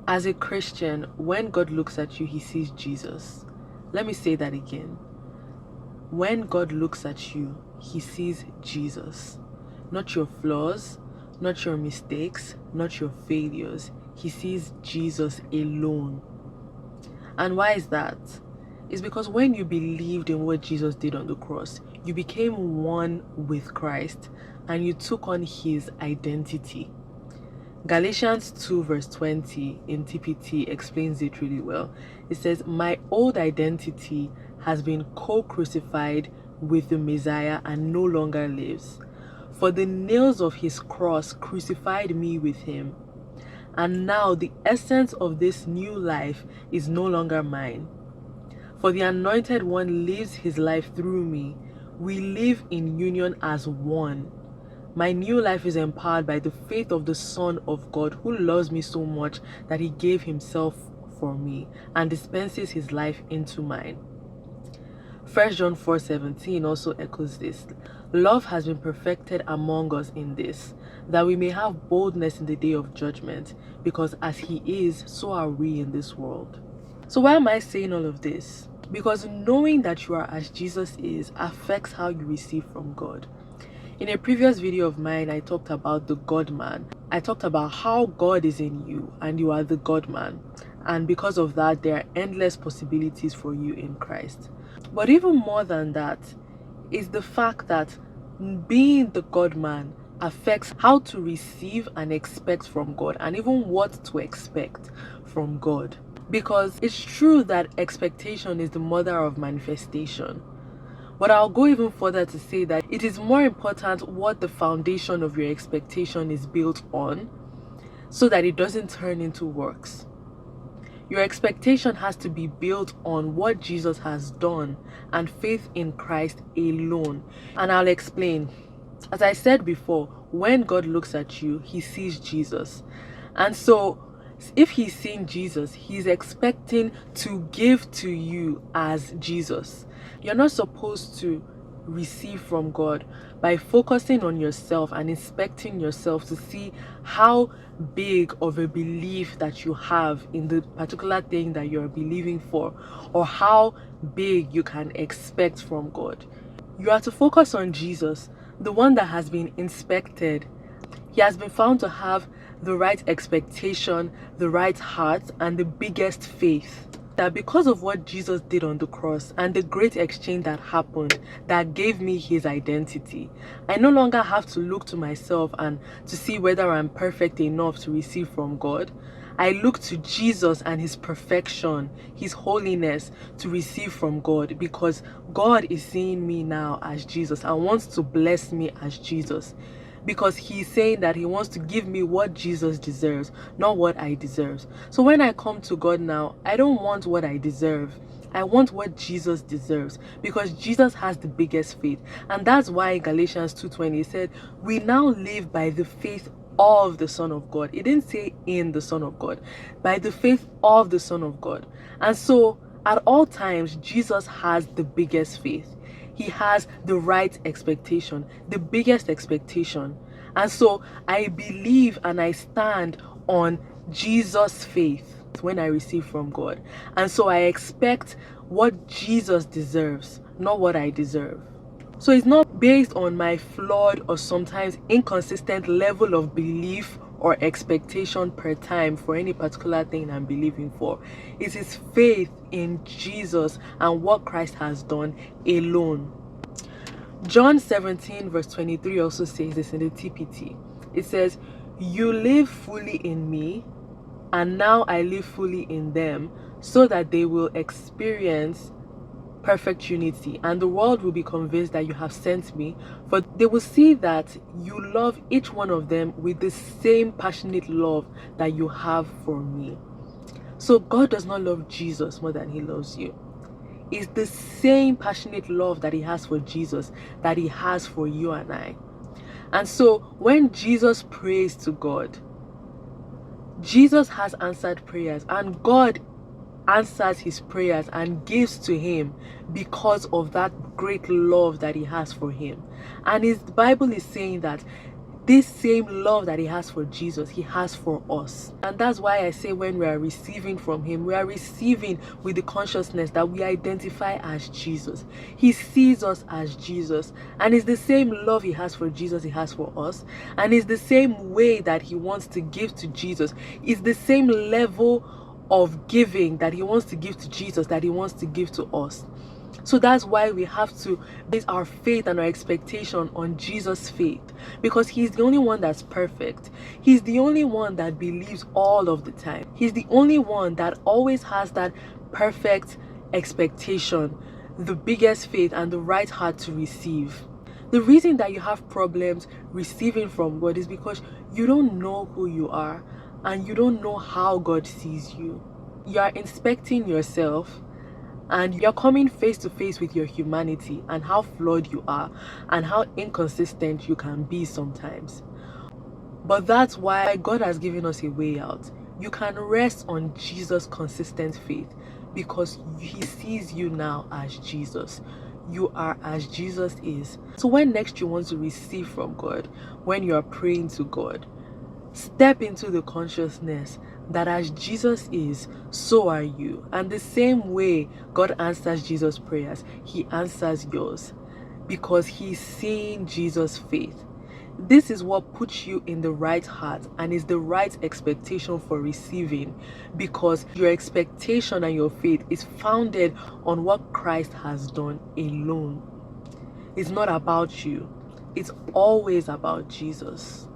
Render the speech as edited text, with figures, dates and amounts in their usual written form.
As a Christian, when God looks at you, he sees Jesus. Let me say that again. When God looks at you, he sees Jesus. Not your flaws, not your mistakes, not your failures. He sees Jesus alone. And why is that? It's because when you believed in what Jesus did on the cross, you became one with Christ and you took on his identity. Galatians 2 verse 20 in TPT explains it really well. It says, "My old identity has been co-crucified with the Messiah and no longer lives. For the nails of his cross crucified me with him. And now the essence of this new life is no longer mine. For the Anointed One lives his life through me. We live in union as one. My new life is empowered by the faith of the Son of God, who loves me so much that he gave himself for me and dispenses his life into mine." 1 John 4:17 also echoes this. "Love has been perfected among us in this, that we may have boldness in the day of judgment, because as he is, so are we in this world." So why am I saying all of this? Because knowing that you are as Jesus is affects how you receive from God. In a previous video of mine, I talked about the Godman. I talked about how God is in you and you are the Godman. And because of that, there are endless possibilities for you in Christ. But even more than that is the fact that being the Godman affects how to receive and expect from God, and even what to expect from God. Because it's true that expectation is the mother of manifestation. But I'll go even further to say that it is more important what the foundation of your expectation is built on, so that it doesn't turn into works. Your expectation has to be built on what Jesus has done and faith in Christ alone. And I'll explain. As I said before, when God looks at you, he sees Jesus. And so if he's seeing Jesus, he's expecting to give to you as Jesus. You're not supposed to receive from God by focusing on yourself and inspecting yourself to see how big of a belief that you have in the particular thing that you're believing for, or how big you can expect from God. You are to focus on Jesus, the one that has been inspected. He has been found to have the right expectation, the right heart, and the biggest faith. That because of what Jesus did on the cross and the great exchange that happened that gave me his identity, I no longer have to look to myself and to see whether I'm perfect enough to receive from God. I look to Jesus and his perfection, his holiness, to receive from God, because God is seeing me now as Jesus and wants to bless me as Jesus. Because he's saying that he wants to give me what Jesus deserves, not what I deserve. So when I come to God now, I don't want what I deserve. I want what Jesus deserves, because Jesus has the biggest faith. And that's why Galatians 2:20 said, "We now live by the faith of the Son of God." It didn't say in the Son of God, by the faith of the Son of God. And so at all times, Jesus has the biggest faith. He has the right expectation, the biggest expectation. And so I believe and I stand on Jesus' faith when I receive from God. And so I expect what Jesus deserves, not what I deserve. So it's not based on my flawed or sometimes inconsistent level of belief or expectation per time for any particular thing I'm believing for. It is faith in Jesus and what Christ has done alone. John 17 verse 23 also says this in the TPT. It says, "You live fully in me, and now I live fully in them, so that they will experience perfect unity, and the world will be convinced that you have sent me, for they will see that you love each one of them with the same passionate love that you have for me." So God does not love Jesus more than he loves you. It's the same passionate love that he has for Jesus that he has for you and I. And so when Jesus prays to God, Jesus has answered prayers, and God answers his prayers and gives to him because of that great love that he has for him. And the Bible is saying that This same love that he has for Jesus, he has for us. And that's why I say when we are receiving from him, we are receiving with the consciousness that we identify as Jesus. He sees us as Jesus. And it's the same love he has for Jesus, he has for us. And it's the same way that he wants to give to Jesus. It's the same level of giving that he wants to give to Jesus that he wants to give to us. So that's why we have to base our faith and our expectation on Jesus' faith, because he's the only one that's perfect. He's the only one that believes all of the time. He's the only one that always has that perfect expectation, the biggest faith, and the right heart to receive. The reason that you have problems receiving from God is because you don't know who you are and you don't know how God sees you. You are inspecting yourself and you're coming face to face with your humanity and how flawed you are and how inconsistent you can be sometimes. But that's why God has given us a way out. You can rest on Jesus' consistent faith because he sees you now as Jesus. You are as Jesus is. So when next you want to receive from God, when you are praying to God, step into the consciousness that as Jesus is, so are you. And the same way God answers Jesus' prayers, he answers yours because he's seeing Jesus' faith. This is what puts you in the right heart and is the right expectation for receiving, because your expectation and your faith is founded on what Christ has done alone. It's not about you. It's always about Jesus.